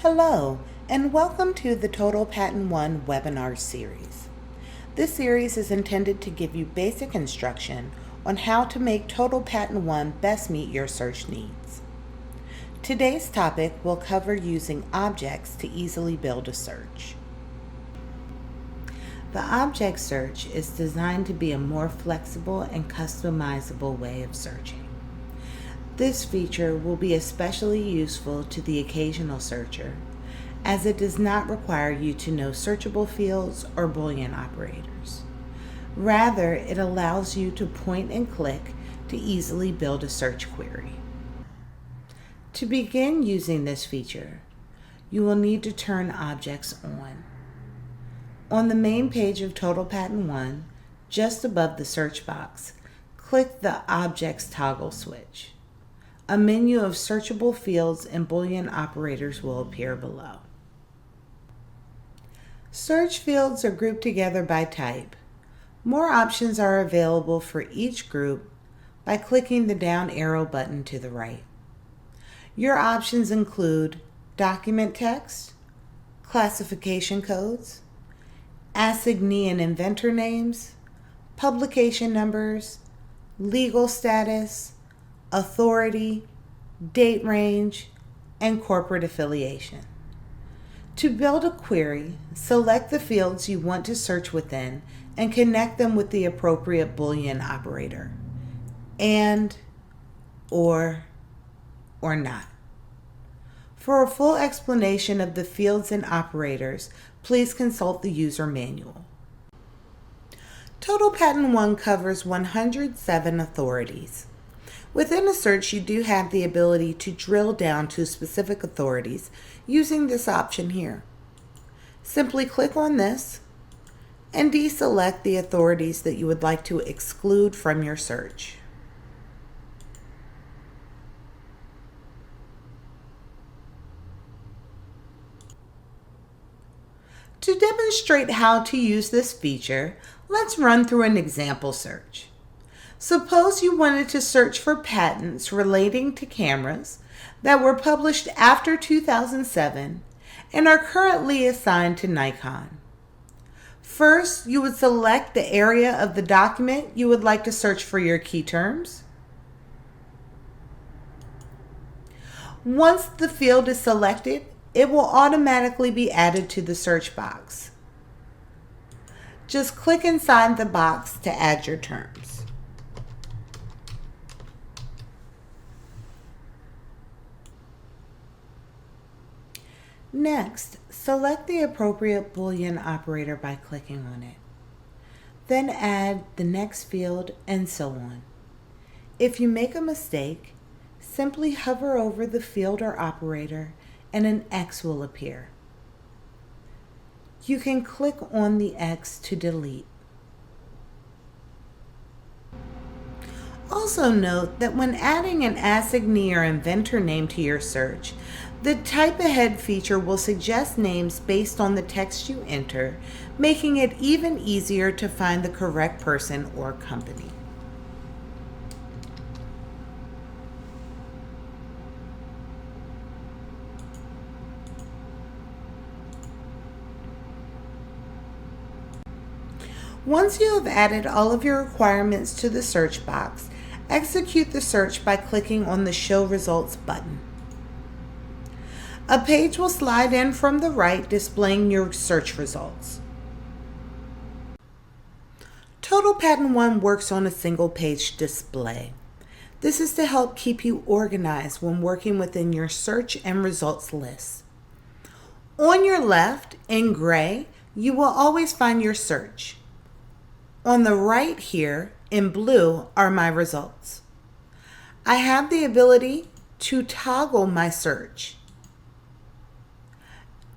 Hello, and welcome to the TotalPatent One webinar series. This series is intended to give you basic instruction on how to make TotalPatent One best meet your search needs. Today's topic will cover using objects to easily build a search. The object search is designed to be a more flexible and customizable way of searching. This feature will be especially useful to the occasional searcher, as it does not require you to know searchable fields or Boolean operators. Rather, it allows you to point and click to easily build a search query. To begin using this feature, you will need to turn objects on. On the main page of TotalPatent One, just above the search box, click the Objects toggle switch. A menu of searchable fields and Boolean operators will appear below. Search fields are grouped together by type. More options are available for each group by clicking the down arrow button to the right. Your options include document text, classification codes, assignee and inventor names, publication numbers, legal status, authority, date range, and corporate affiliation. To build a query, select the fields you want to search within and connect them with the appropriate Boolean operator, and, or not. For a full explanation of the fields and operators, please consult the user manual. TotalPatent One covers 107 authorities. Within a search, you do have the ability to drill down to specific authorities using this option here. Simply click on this and deselect the authorities that you would like to exclude from your search. To demonstrate how to use this feature, let's run through an example search. Suppose you wanted to search for patents relating to cameras that were published after 2007 and are currently assigned to Nikon. First, you would select the area of the document you would like to search for your key terms. Once the field is selected, it will automatically be added to the search box. Just click inside the box to add your terms. Next, select the appropriate Boolean operator by clicking on it. Then add the next field and so on. If you make a mistake, simply hover over the field or operator and an X will appear. You can click on the X to delete. Also note that when adding an assignee or inventor name to your search, the Typeahead feature will suggest names based on the text you enter, making it even easier to find the correct person or company. Once you have added all of your requirements to the search box, execute the search by clicking on the Show Results button. A page will slide in from the right displaying your search results. TotalPatent One works on a single page display. This is to help keep you organized when working within your search and results lists. On your left, in gray, you will always find your search. On the right here, in blue, are my results. I have the ability to toggle my search.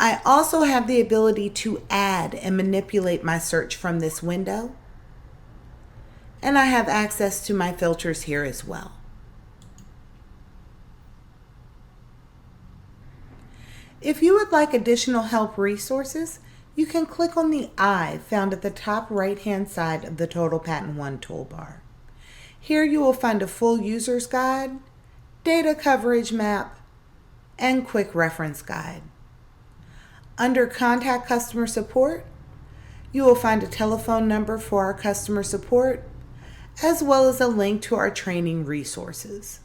I also have the ability to add and manipulate my search from this window. And I have access to my filters here as well. If you would like additional help resources, you can click on the eye found at the top right-hand side of the TotalPatent One toolbar. Here you will find a full user's guide, data coverage map, and quick reference guide. Under Contact Customer Support, you will find a telephone number for our customer support, as well as a link to our training resources.